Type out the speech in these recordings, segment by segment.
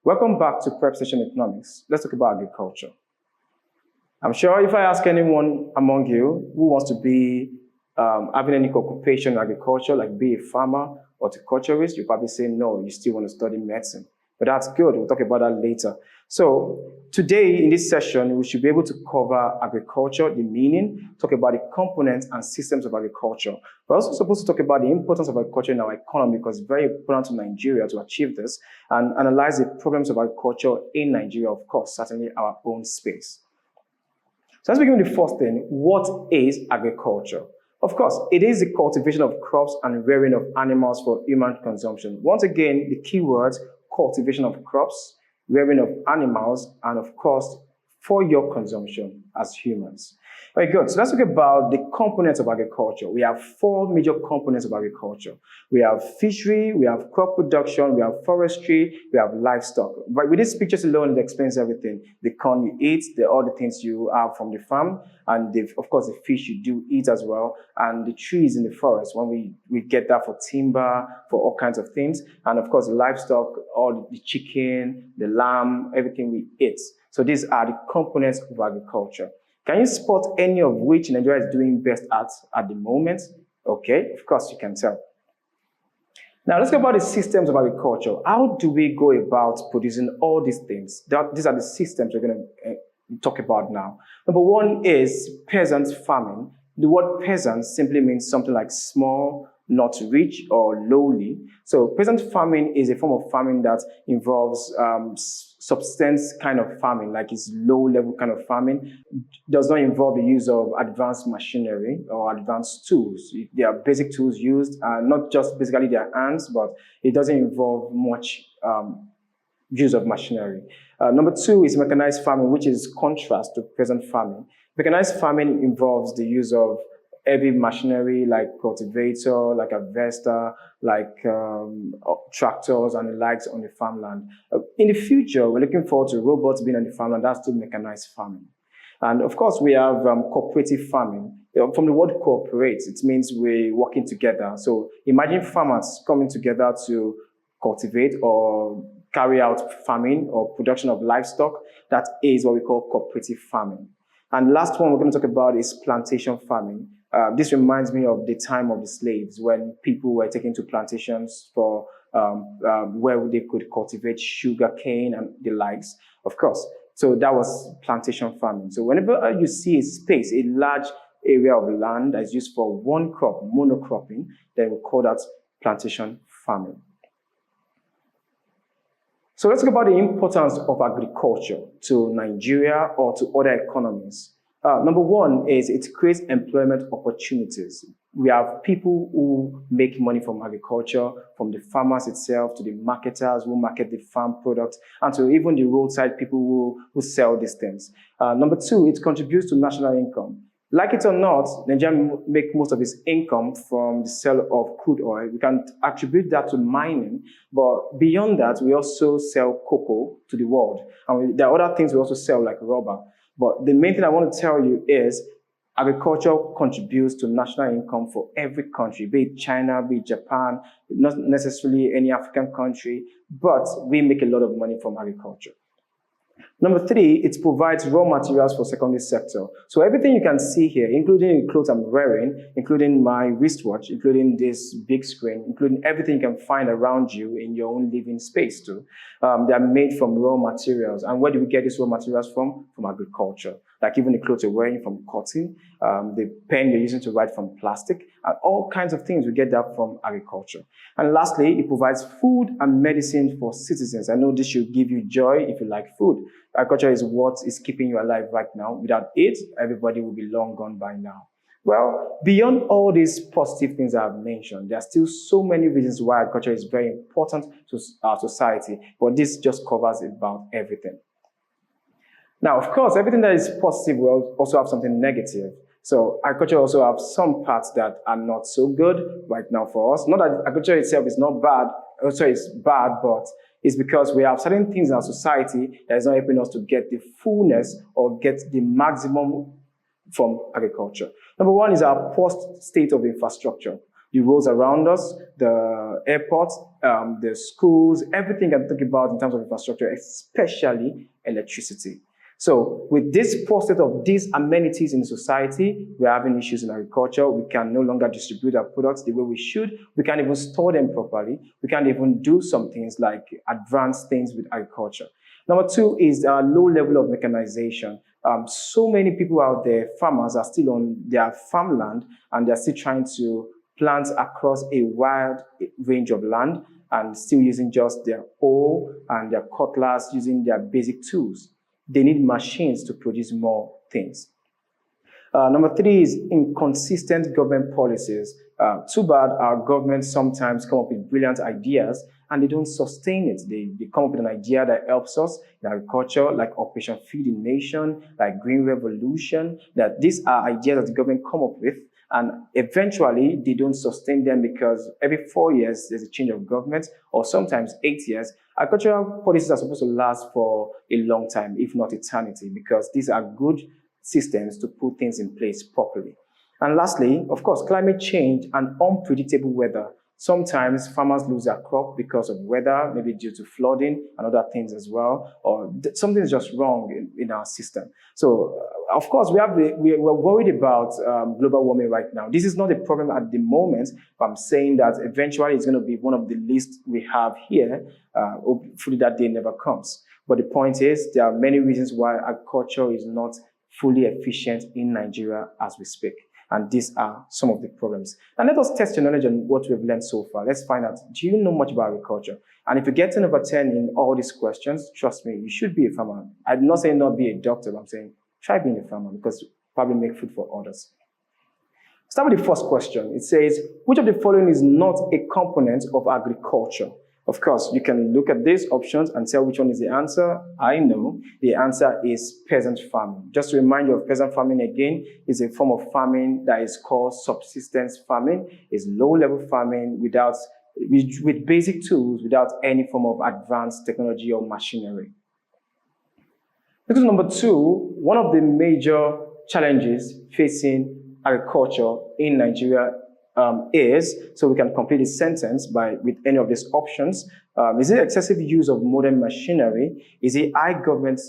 Welcome back to Prep Session Economics. Let's talk about agriculture. I'm sure if I ask anyone among you who wants to be having any occupation in agriculture, like be a farmer or horticulturist, you probably say no, you still want to study medicine. But that's good, we'll talk about that later. So today in this session, we should be able to cover agriculture, the meaning, talk about the components and systems of agriculture. We're also supposed to talk about the importance of agriculture in our economy because it's very important to Nigeria to achieve this and analyze the problems of agriculture in Nigeria, of course, certainly our own space. So let's begin with the first thing. What is agriculture? Of course, it is the cultivation of crops and rearing of animals for human consumption. Once again, the key words, cultivation of crops, rearing of animals, and of course, for your consumption as humans. Very good. So let's talk about the components of agriculture. We have four major components of agriculture. We have fishery, we have crop production, we have forestry, we have livestock. But with these pictures alone, it explains everything. The corn you eat, all the things you have from the farm, and of course the fish you do eat as well, and the trees in the forest when we get that for timber, for all kinds of things, and of course the livestock, all the chicken, the lamb, everything we eat. So these are the components of agriculture. Can you spot any of which Nigeria is doing best at the moment? Okay, of course you can tell. Now let's talk about the systems of agriculture. How do we go about producing all these things? These are the systems we're going to talk about now. Number one is peasant farming. The word peasant simply means something like small, not rich or lowly. So peasant farming is a form of farming that involves subsistence kind of farming, like it's low-level kind of farming. It does not involve the use of advanced machinery or advanced tools. There are basic tools used, not just basically their hands, but it doesn't involve much use of machinery. Number two is mechanized farming, which is contrast to peasant farming. Mechanized farming involves the use of heavy machinery like cultivator, like harvester, like tractors and the likes on the farmland. In the future, we're looking forward to robots being on the farmland. That's still mechanized farming. And of course, we have cooperative farming. From the word cooperate, it means we're working together. So imagine farmers coming together to cultivate or carry out farming or production of livestock. That is what we call cooperative farming. And last one we're going to talk about is plantation farming. This reminds me of the time of the slaves when people were taken to plantations for where they could cultivate sugar cane and the likes, of course. So that was plantation farming. So whenever you see a space, a large area of land that is used for one crop, monocropping, then we call that plantation farming. So let's talk about the importance of agriculture to Nigeria or to other economies. Number one is it creates employment opportunities. We have people who make money from agriculture, from the farmers itself to the marketers who market the farm products, and to even the roadside people who sell these things. Number two, it contributes to national income. Like it or not, Nigeria makes most of its income from the sale of crude oil. We can attribute that to mining, but beyond that, we also sell cocoa to the world. And there are other things we also sell like rubber. But the main thing I want to tell you is agriculture contributes to national income for every country, be it China, be it Japan, not necessarily any African country, but we make a lot of money from agriculture. Number three, it provides raw materials for secondary sector. So everything you can see here, including the clothes I'm wearing, including my wristwatch, including this big screen, including everything you can find around you in your own living space too, they are made from raw materials. And where do we get these raw materials from? From agriculture. Like even the clothes you're wearing from cotton, the pen you're using to write from plastic, and all kinds of things, we get that from agriculture. And lastly, it provides food and medicine for citizens. I know this should give you joy if you like food. Agriculture is what is keeping you alive right now. Without it, everybody will be long gone by now. Well, beyond all these positive things I've mentioned, there are still so many reasons why agriculture is very important to our society, but this just covers about everything. Now, of course, everything that is positive will also have something negative. So agriculture also has some parts that are not so good right now for us. Not that agriculture itself is not bad, also it's bad, but it's because we have certain things in our society that is not helping us to get the fullness or get the maximum from agriculture. Number one is our poor state of infrastructure. The roads around us, the airports, the schools, everything I talk about in terms of infrastructure, especially electricity. So with this poor state of these amenities in society, we're having issues in agriculture. We can no longer distribute our products the way we should. We can't even store them properly. We can't even do some things like advanced things with agriculture. Number two is a low level of mechanization. So many people out there, farmers, are still on their farmland and they're still trying to plant across a wide range of land and still using just their hoe and their cutlass, using their basic tools. They need machines to produce more things. Number three is inconsistent government policies. Too bad our governments sometimes come up with brilliant ideas and they don't sustain it. They come up with an idea that helps us in agriculture, like Operation Feed the Nation, like Green Revolution, that these are ideas that the government come up with, and eventually they don't sustain them because every 4 years there's a change of government, or sometimes 8 years. Agricultural policies are supposed to last for a long time, if not eternity, because these are good systems to put things in place properly. And lastly, of course, climate change and unpredictable weather. Sometimes farmers lose their crop because of weather, maybe due to flooding and other things as well, or something is just wrong in our system. So, of course, we're worried about global warming right now. This is not a problem at the moment, but I'm saying that eventually it's going to be one of the least we have here. Hopefully that day never comes. But the point is, there are many reasons why agriculture is not fully efficient in Nigeria as we speak. And these are some of the problems. And let us test your knowledge on what we've learned so far. Let's find out, do you know much about agriculture? And if you get 10 over 10 in all these questions, trust me, you should be a farmer. I'm not saying not be a doctor, but I'm saying try being a farmer because you probably make food for others. Start with the first question. It says, which of the following is not a component of agriculture? Of course, you can look at these options and tell which one is the answer. I know the answer is peasant farming. Just to remind you of peasant farming again, is a form of farming that is called subsistence farming. It's low-level farming with basic tools, without any form of advanced technology or machinery. Because number two, one of the major challenges facing agriculture in Nigeria so we can complete this sentence with any of these options. Is it excessive use of modern machinery? Is it high government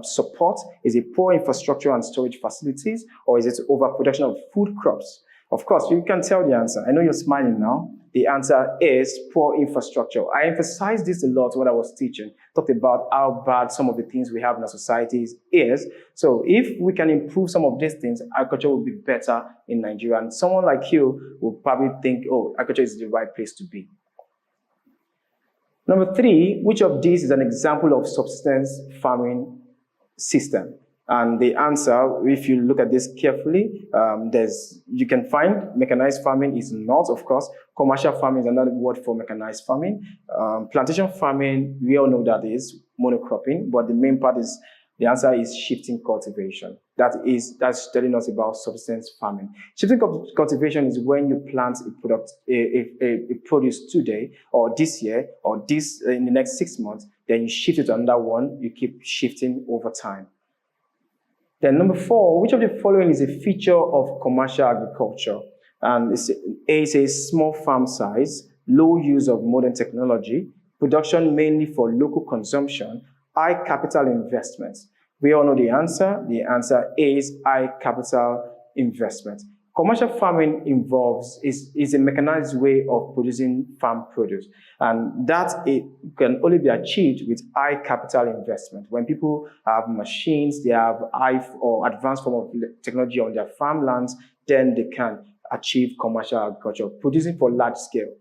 support? Is it poor infrastructure and storage facilities? Or is it overproduction of food crops? Of course, you can tell the answer. I know you're smiling now. The answer is poor infrastructure. I emphasized this a lot when I was teaching, talked about how bad some of the things we have in our societies is. So if we can improve some of these things, agriculture will be better in Nigeria. And someone like you will probably think, oh, agriculture is the right place to be. Number three, which of these is an example of subsistence farming system? And the answer, if you look at this carefully, you can find mechanized farming is not, of course. Commercial farming is another word for mechanized farming. Plantation farming, we all know that is monocropping, but the main part is, the answer is shifting cultivation. That's telling us about subsistence farming. Shifting cultivation is when you plant a produce today, or this year, or in the next 6 months, then you shift it to another one, you keep shifting over time. Then number four, which of the following is a feature of commercial agriculture? And A says small farm size, low use of modern technology, production mainly for local consumption, high capital investments. We all know the answer. The answer is high capital investment. Commercial farming is a mechanized way of producing farm produce, and that it can only be achieved with high capital investment. When people have machines, they have high or advanced form of technology on their farmlands, then they can achieve commercial agriculture, producing for large scale.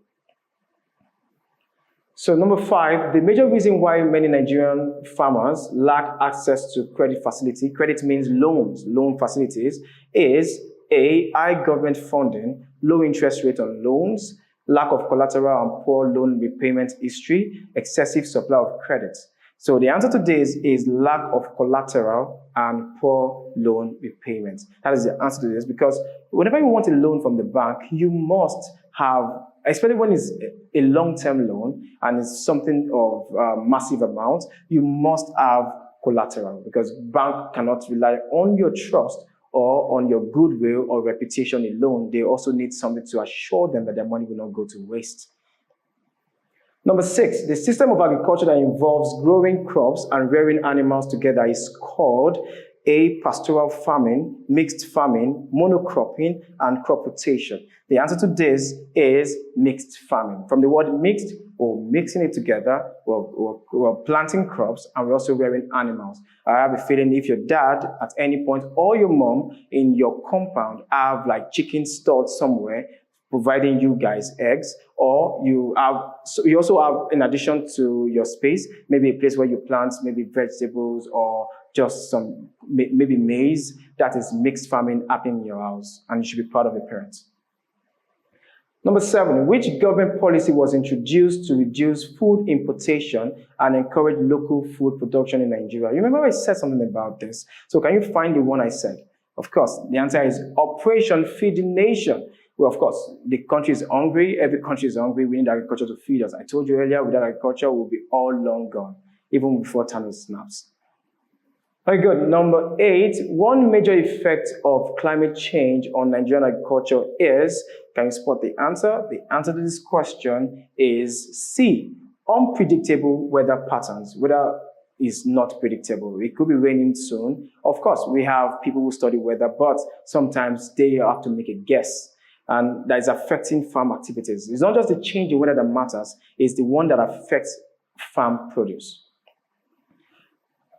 So number five, the major reason why many Nigerian farmers lack access to credit means loan facilities, is A, high government funding, low interest rate on loans, lack of collateral and poor loan repayment history, excessive supply of credit. So the answer to this is lack of collateral and poor loan repayment. That is the answer to this, because whenever you want a loan from the bank, you must have, especially when it's a long-term loan and it's something of massive amount, you must have collateral, because bank cannot rely on your trust or on your goodwill or reputation alone. They also need something to assure them that their money will not go to waste. Number 6, the system of agriculture that involves growing crops and rearing animals together is called A, pastoral farming, mixed farming, monocropping, and crop rotation. The answer to this is mixed farming. From the word mixed, we're mixing it together, we're planting crops, and we're also rearing animals. I have a feeling if your dad at any point or your mom in your compound have like chicken stored somewhere, providing you guys eggs, or you also have, in addition to your space, maybe a place where you plant maybe vegetables or just some maybe maize. That is mixed farming happening in your house, and you should be proud of your parents. Number 7, which government policy was introduced to reduce food importation and encourage local food production in Nigeria? You remember I said something about this. So can you find the one I said? Of course, the answer is Operation Feed the Nation. Well, of course, the country is hungry. Every country is hungry. We need agriculture to feed us. I told you earlier, without agriculture, we'll be all long gone, even before Thanos snaps. Very good. Number 8, one major effect of climate change on Nigerian agriculture is, can you spot the answer? The answer to this question is C, unpredictable weather patterns. Weather is not predictable. It could be raining soon. Of course, we have people who study weather, but sometimes they have to make a guess. And that is affecting farm activities. It's not just the change in weather that matters, it's the one that affects farm produce.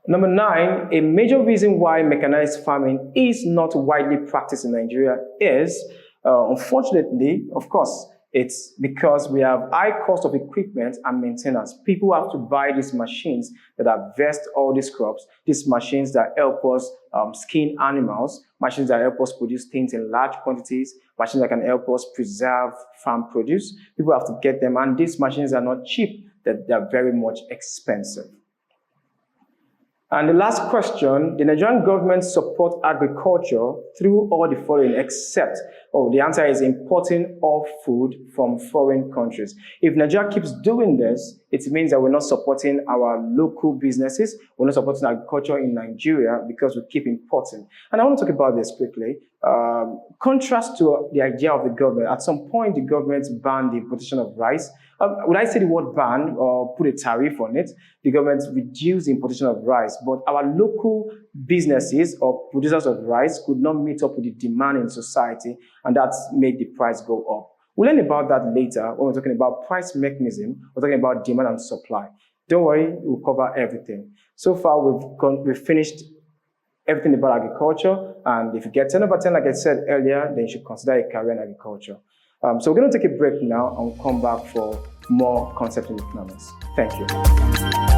Number 9, a major reason why mechanized farming is not widely practiced in Nigeria is, unfortunately, of course, it's because we have high cost of equipment and maintenance. People have to buy these machines that harvest all these crops, these machines that help us skin animals, machines that help us produce things in large quantities, machines that can help us preserve farm produce. People have to get them, and these machines are not cheap, they're very much expensive. And the last question, the Nigerian government support agriculture through all the following except, the answer is importing all food from foreign countries. If Nigeria keeps doing this, it means that we're not supporting our local businesses, we're not supporting agriculture in Nigeria because we keep importing. And I want to talk about this quickly. Contrast to the idea of the government, at some point the government banned the importation of rice. Would I say the word ban or put a tariff on it? The government reduced the importation of rice, but our local businesses or producers of rice could not meet up with the demand in society, and that made the price go up. We'll learn about that later when we're talking about price mechanism. We're talking about demand and supply. Don't worry, we'll cover everything. So far, we've finished everything about agriculture, and if you get 10 over 10, like I said earlier, then you should consider a career in agriculture. So we're going to take a break now and we'll come back for more concepts in economics. Thank you.